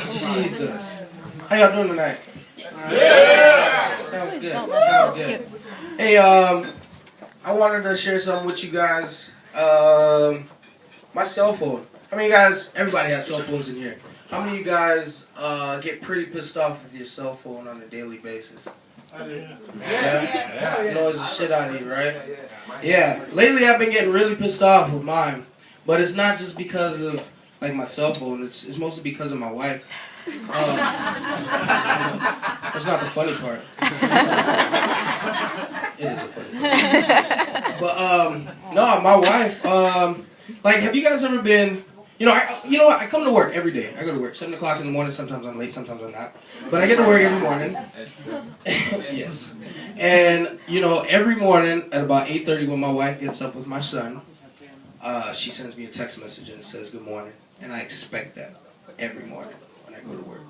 Jesus. How y'all doing tonight? Yeah. Sounds good. Sounds good. Hey, I wanted to share something with you guys. My cell phone. How many of you guys, everybody has cell phones in here. How many of you guys get pretty pissed off with your cell phone on a daily basis? Yeah? Annoys the shit out of you, right? Yeah. Lately I've been getting really pissed off with mine. But it's not just because of like my cell phone. It's mostly because of my wife. That's not the funny part. It is a funny part. But no, my wife. Like, have you guys ever been? You know what? I come to work every day. I go to work 7 o'clock in the morning. Sometimes I'm late. Sometimes I'm not. But I get to work every morning. Yes. And every morning at about 8:30, when my wife gets up with my son, she sends me a text message and it says good morning, and I expect that every morning when I go to work.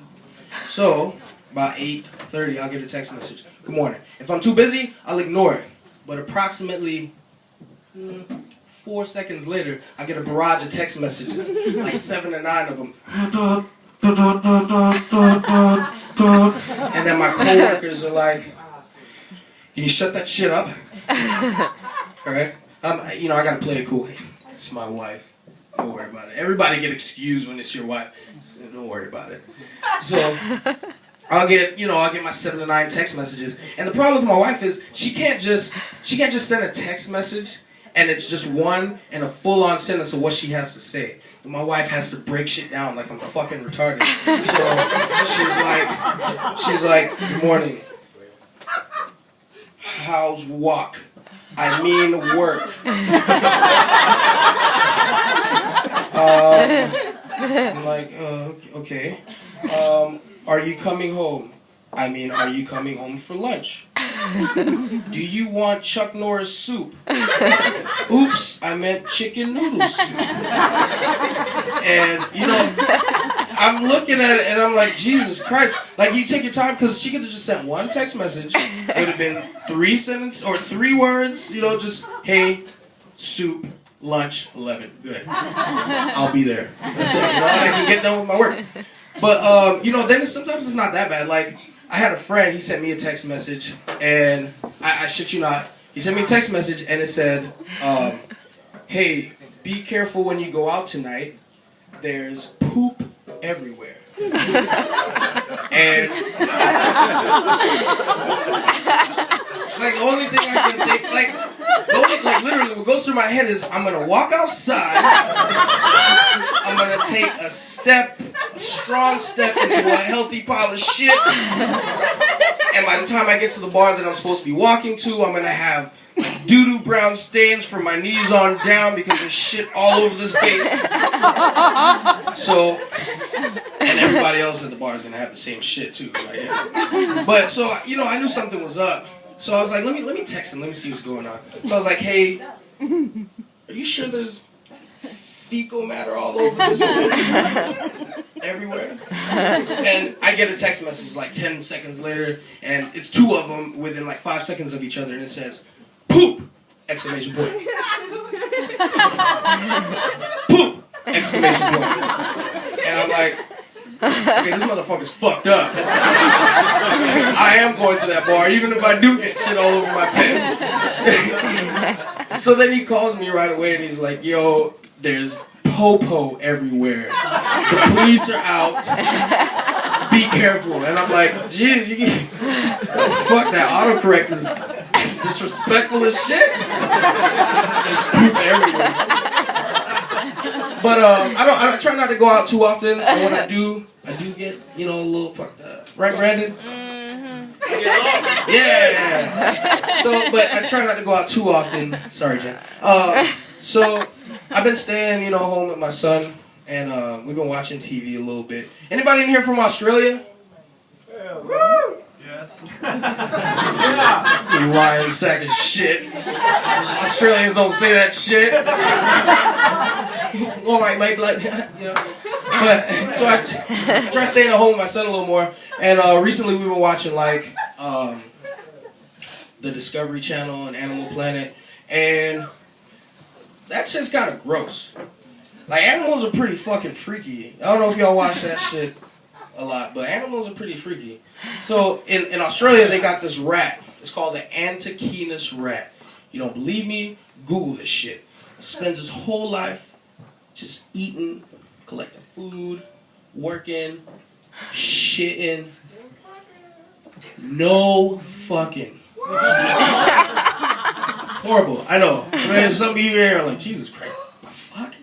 So about 8:30, I'll get a text message, good morning. If I'm too busy, I'll ignore it. But approximately 4 seconds later, I get a barrage of text messages, like 7 or 9 of them. And then my coworkers are like, can you shut that shit up? Alright? I gotta play it cool. It's my wife. Don't worry about it. Everybody get excused when it's your wife. Don't worry about it. So I'll get my 7 to 9 text messages. And the problem with my wife is she can't just send a text message and it's just one and a full-on sentence of what she has to say. And my wife has to break shit down like I'm fucking retarded. So she's like, good morning. How's walk? I mean work. I'm like, okay. Are you coming home? I mean, are you coming home for lunch? Do you want Chuck Norris soup? Oops, I meant chicken noodle soup. And, I'm looking at it and I'm like, Jesus Christ. Like, you take your time, because she could have just sent one text message. It would have been 3 sentences or 3 words, just, hey, soup, lunch, 11. Good. I'll be there. That's it. I can get done with my work. But, then sometimes it's not that bad. Like, I had a friend, he sent me a text message, and I shit you not, he sent me a text message and it said, hey, be careful when you go out tonight. There's poop everywhere. And like the only thing I can think, like literally what goes through my head is I'm gonna walk outside, I'm gonna take a strong step into a healthy pile of shit, and by the time I get to the bar that I'm supposed to be walking to, I'm gonna have doo-doo brown stains from my knees on down because there's shit all over this base. So, and everybody else at the bar is gonna have the same shit too. Right? But so, I knew something was up. So I was like, let me text him, let me see what's going on. So I was like, hey, are you sure there's fecal matter all over this place? Everywhere? And I get a text message like 10 seconds later, and it's 2 of them within like 5 seconds of each other, and it says, poop! Exclamation point. Poop! Exclamation point. And I'm like, okay, this motherfucker's fucked up. I am going to that bar, even if I do get shit all over my pants. So then he calls me right away and he's like, yo, there's po-po everywhere. The police are out. Be careful. And I'm like, geez, fuck, that autocorrect is disrespectful as shit. There's poop everywhere. But I try not to go out too often, and when I do get, a little fucked up. Right, Brandon? Mm-hmm. Yeah. So, but I try not to go out too often. Sorry, Jen. So I've been staying, home with my son, and we've been watching TV a little bit. Anybody in here from Australia? Woo! Yeah. You lying sack of shit. Australians don't say that shit. Alright, mate, But, so I try staying at home with my son a little more. And recently we've been watching, like, the Discovery Channel and Animal Planet. And that shit's kind of gross. Like, animals are pretty fucking freaky. I don't know if y'all watch that shit a lot, but animals are pretty freaky. So, in Australia, they got this rat. It's called the Antiquinus rat. You don't believe me? Google this shit. It spends his whole life just eating, collecting food, working, shitting. No fucking. Horrible, I know. There's some of you here are like, Jesus Christ, the fuck?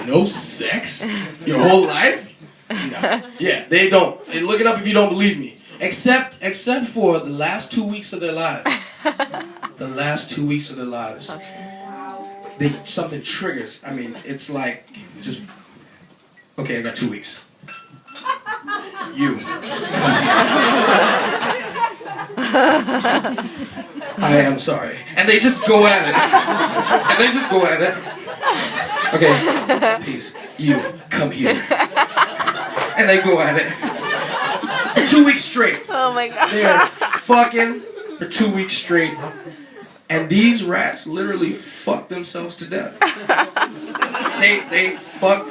No sex? Your whole life? No. Yeah, they don't. And look it up if you don't believe me. Except for the last 2 weeks of their lives. The last 2 weeks of their lives. Something triggers. I mean, it's like, just, okay, I got 2 weeks. You. I am sorry. And they just go at it. Okay, peace. You, come here. And they go at it. For 2 weeks straight. Oh my god. They are fucking for 2 weeks straight. And these rats literally fuck themselves to death. They fuck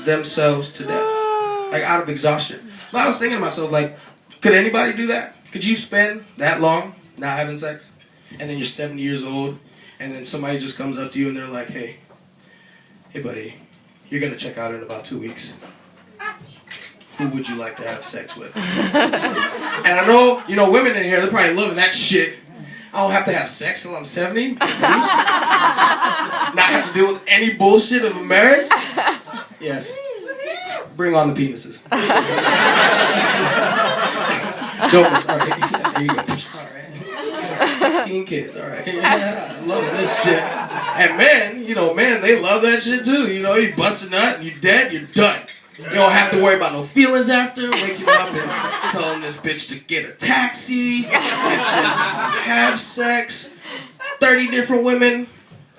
themselves to death. Like, out of exhaustion. But I was thinking to myself, like, could anybody do that? Could you spend that long not having sex? And then you're 70 years old, and then somebody just comes up to you and they're like, hey buddy, you're gonna check out in about 2 weeks. Who would you like to have sex with? And I know, women in here, they're probably loving that shit. I don't have to have sex till I'm 70. Not have to deal with any bullshit of a marriage. Yes. Bring on the penises. Don't miss. All right. There you go. All right. 16 kids. All right. Yeah, I'm loving this shit. And men, they love that shit too. You bust a nut and you're dead, you're done. You don't have to worry about no feelings after. Wake you up and telling this bitch to get a taxi. And shit, have sex. 30 different women.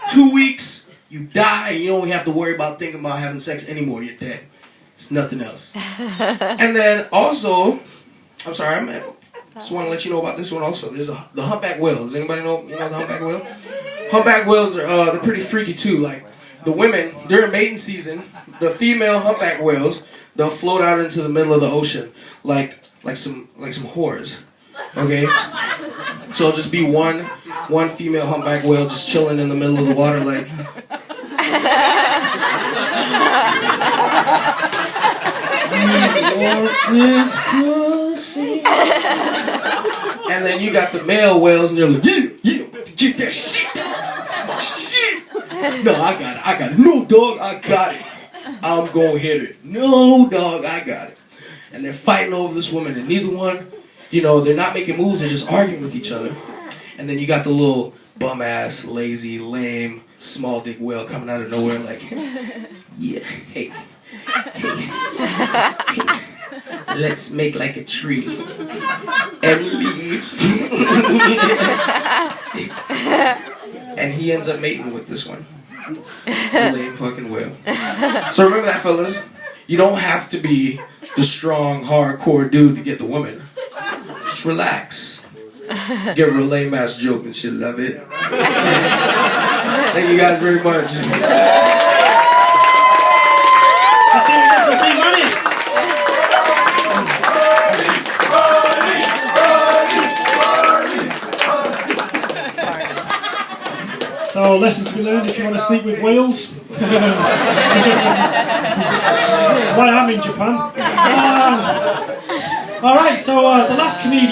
2 weeks. You die. You don't have to worry about thinking about having sex anymore. You're dead. It's nothing else. And then also, I'm sorry, I just want to let you know about this one also. There's the humpback whale. Does anybody know the humpback whale? Humpback whales are they're pretty freaky too. Like, the women, during mating season, the female humpback whales, they'll float out into the middle of the ocean like some whores. Okay? So it'll just be one female humpback whale just chilling in the middle of the water like this pussy. And then you got the male whales and they're like, yeah, get that shit done. It's my shit. No, I got it. No, dog, I got it. I'm gonna hit it. No, dog, I got it. And they're fighting over this woman, and neither one, they're not making moves, they're just arguing with each other. And then you got the little bum-ass, lazy, lame, small dick whale coming out of nowhere like, yeah, hey, let's make like a tree and leave. And he ends up mating with this one. The lame fucking whale. So remember that, fellas. You don't have to be the strong, hardcore dude to get the woman. Just relax. Give her a lame ass joke and she'll love it. Thank you guys very much. Let's see you from Team Bannis. So, lesson to be learned if you want to sleep with whales. That's why I'm in Japan. Alright, so the last comedian.